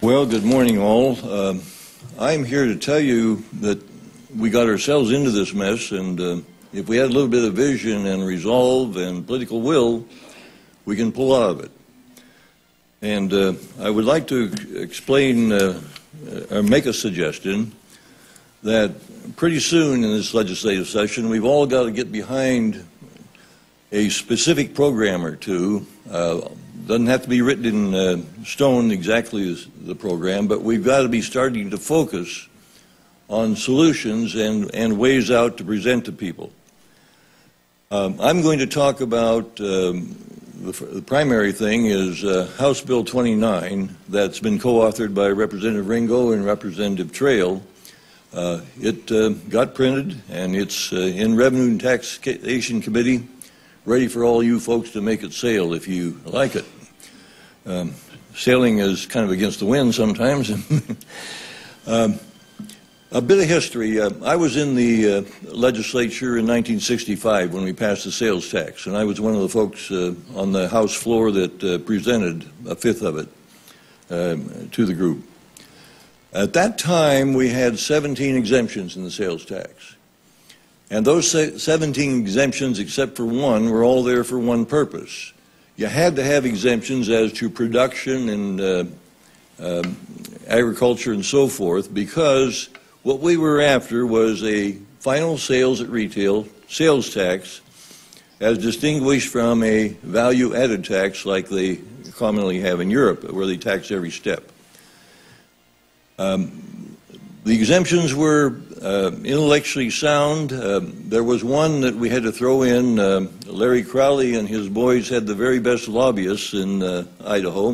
Well, good morning, all. I'm here to tell you that we got ourselves into this mess, and if we had a little bit of vision and resolve and political will, we can pull out of it. And I would like to explain or make a suggestion that pretty soon in this legislative session, we've all got to get behind a specific program or two. Doesn't have to be written in stone exactly as the program, but we've got to be starting to focus on solutions and ways out to present to people. I'm going to talk about the primary thing is House Bill 29 that's been co-authored by Representative Ringo and Representative Trail. It got printed, and it's in Revenue and Taxation Committee, ready for all you folks to make it sail if you like it. Sailing is kind of against the wind sometimes. A bit of history. I was in the legislature in 1965 when we passed the sales tax, and I was one of the folks on the House floor that presented a fifth of it to the group. At that time, we had 17 exemptions in the sales tax. And those 17 exemptions, except for one, were all there for one purpose. You had to have exemptions as to production and agriculture and so forth, because what we were after was a final sales at retail sales tax as distinguished from a value-added tax like they commonly have in Europe, where they tax every step. The exemptions were intellectually sound. There was one that we had to throw in. Larry Crowley and his boys had the very best lobbyists in Idaho.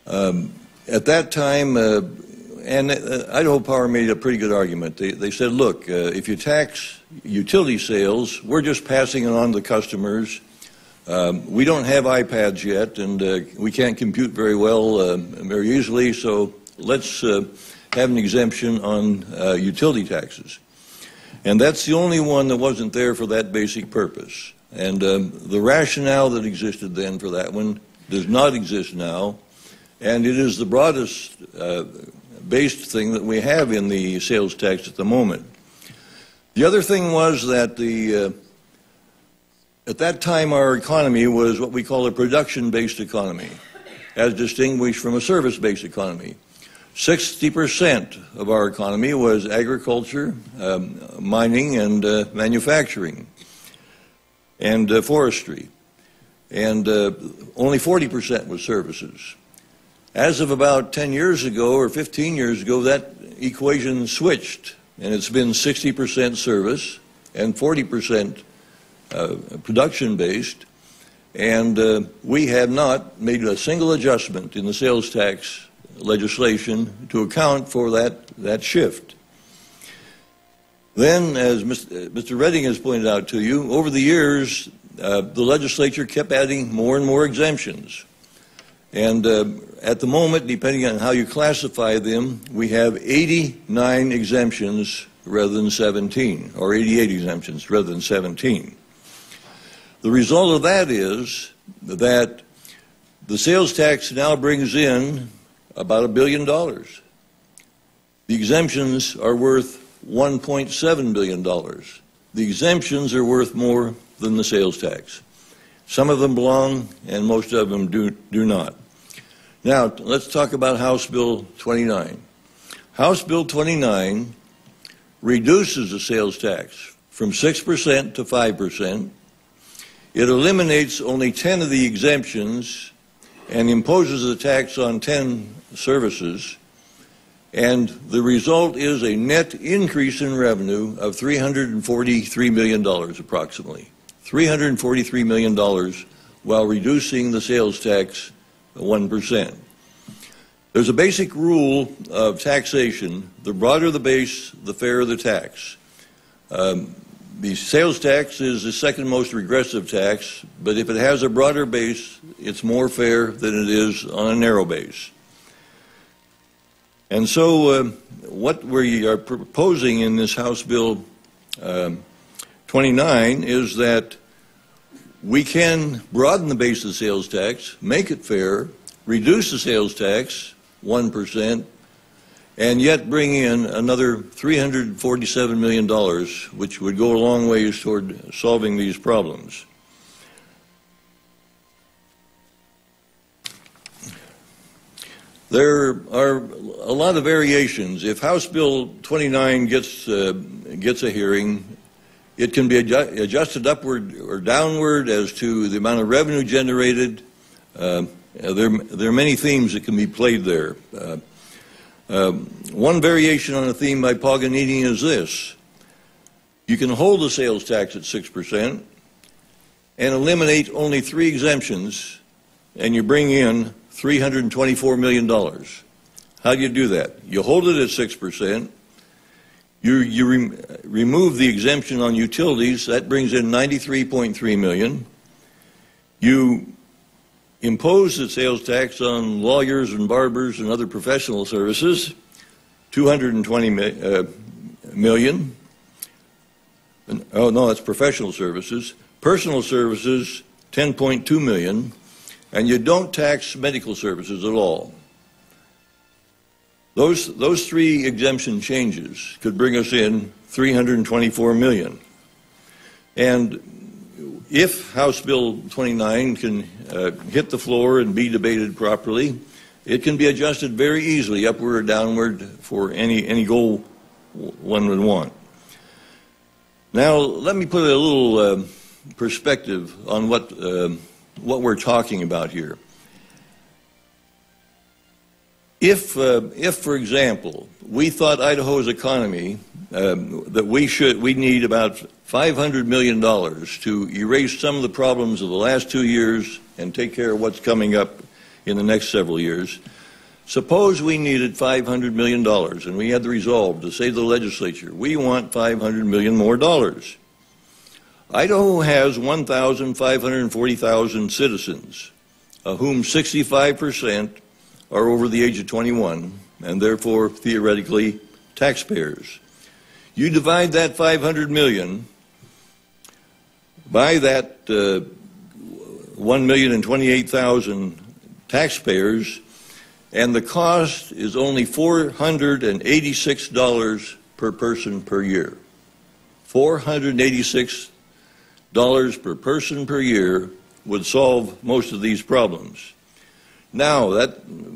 At that time, and Idaho Power made a pretty good argument. They said, look, if you tax utility sales, we're just passing it on to customers. We don't have iPads yet, and we can't compute very well, very easily, so let's have an exemption on utility taxes. And that's the only one that wasn't there for that basic purpose. And the rationale that existed then for that one does not exist now, and it is the broadest based thing that we have in the sales tax at the moment. The other thing was that at that time our economy was what we call a production-based economy, as distinguished from a service-based economy. 60% of our economy was agriculture, mining, and manufacturing, and forestry. And only 40% was services. As of about 10 years ago or 15 years ago, that equation switched, and it's been 60% service and 40% production-based. And we have not made a single adjustment in the sales tax legislation to account for that shift. Then, as Mr. Redding has pointed out to you, over the years, the legislature kept adding more and more exemptions. And at the moment, depending on how you classify them, we have 89 exemptions rather than 17, or 88 exemptions rather than 17. The result of that is that the sales tax now brings in about $1 billion. The exemptions are worth $1.7 billion. The exemptions are worth more than the sales tax. Some of them belong, and most of them do not. Now, let's talk about House Bill 29. House Bill 29 reduces the sales tax from 6% to 5%. It eliminates only 10 of the exemptions and imposes a tax on 10 services, and the result is a net increase in revenue of $343 million approximately. $343 million while reducing the sales tax 1%. There's a basic rule of taxation: the broader the base, the fairer the tax. The sales tax is the second most regressive tax, but if it has a broader base, it's more fair than it is on a narrow base. And so what we are proposing in this House Bill 29 is that we can broaden the base of the sales tax, make it fair, reduce the sales tax 1%, and yet bring in another $347 million, which would go a long ways toward solving these problems. There are a lot of variations. If House Bill 29 gets a hearing, it can be adjusted upward or downward as to the amount of revenue generated. There are many themes that can be played there. One variation on a theme by Paganini is this. You can hold the sales tax at 6% and eliminate only 3 exemptions, and you bring in $324 million. How do you do that? You hold it at 6%. You remove the exemption on utilities. That brings in $93.3 million. You impose the sales tax on lawyers and barbers and other professional services, $220 million. Oh, no, that's professional services. Personal services, $10.2 million. And you don't tax medical services at all. Those 3 exemption changes could bring us in $324 million. And if House Bill 29 can hit the floor and be debated properly, it can be adjusted very easily upward or downward for any goal one would want. Now, let me put a little perspective on what we're talking about here. If, for example, we thought Idaho's economy, that we need about $500 million to erase some of the problems of the last 2 years and take care of what's coming up in the next several years, suppose we needed $500 million and we had the resolve to say to the legislature, we want $500 million more dollars. Idaho has 1,540,000 citizens, of whom 65% are over the age of 21, and therefore theoretically taxpayers. You divide that $500 million by that 1,028,000 taxpayers, and the cost is only $486 per person per year. $486 per person per year would solve most of these problems. Now,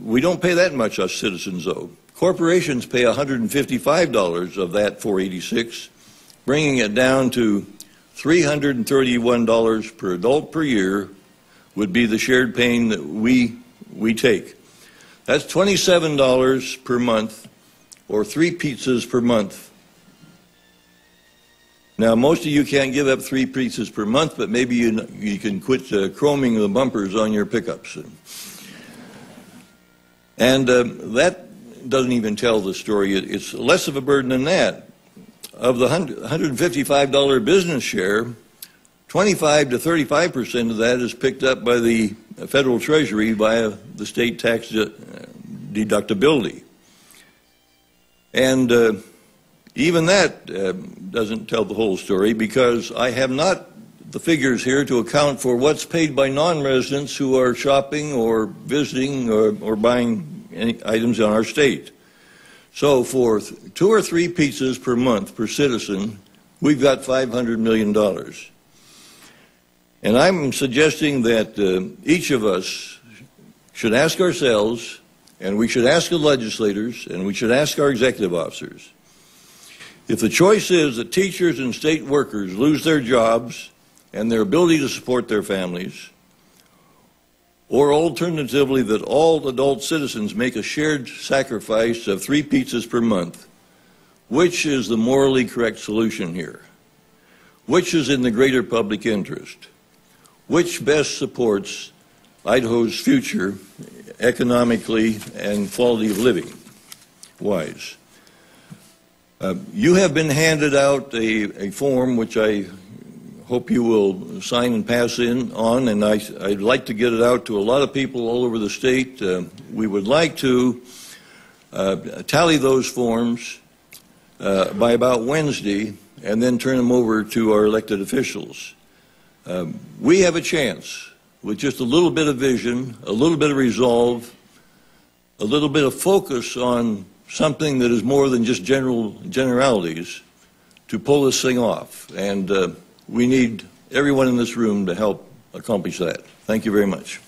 we don't pay that much, us citizens, though. Corporations pay $155 of that $486, bringing it down to $331 per adult per year would be the shared pain that we take. That's $27 per month, or 3 pizzas per month. Now, most of you can't give up 3 pizzas per month, but maybe you can quit chroming the bumpers on your pickups. And that doesn't even tell the story. It's less of a burden than that. Of the $155 business share, 25 to 35% of that is picked up by the federal treasury via the state tax deductibility. And even that doesn't tell the whole story, because I have not the figures here to account for what's paid by non-residents who are shopping or visiting or buying any items in our state. So for 2 or 3 pizzas per month per citizen, we've got $500 million. And I'm suggesting that each of us should ask ourselves, and we should ask the legislators, and we should ask our executive officers, if the choice is that teachers and state workers lose their jobs and their ability to support their families, or alternatively that all adult citizens make a shared sacrifice of 3 pizzas per month, which is the morally correct solution here? Which is in the greater public interest? Which best supports Idaho's future economically and quality of living wise? You have been handed out a form which I hope you will sign and pass on, and I'd like to get it out to a lot of people all over the state. We would like to tally those forms by about Wednesday and then turn them over to our elected officials. We have a chance with just a little bit of vision, a little bit of resolve, a little bit of focus on something that is more than just generalities to pull this thing off. And we need everyone in this room to help accomplish that. Thank you very much.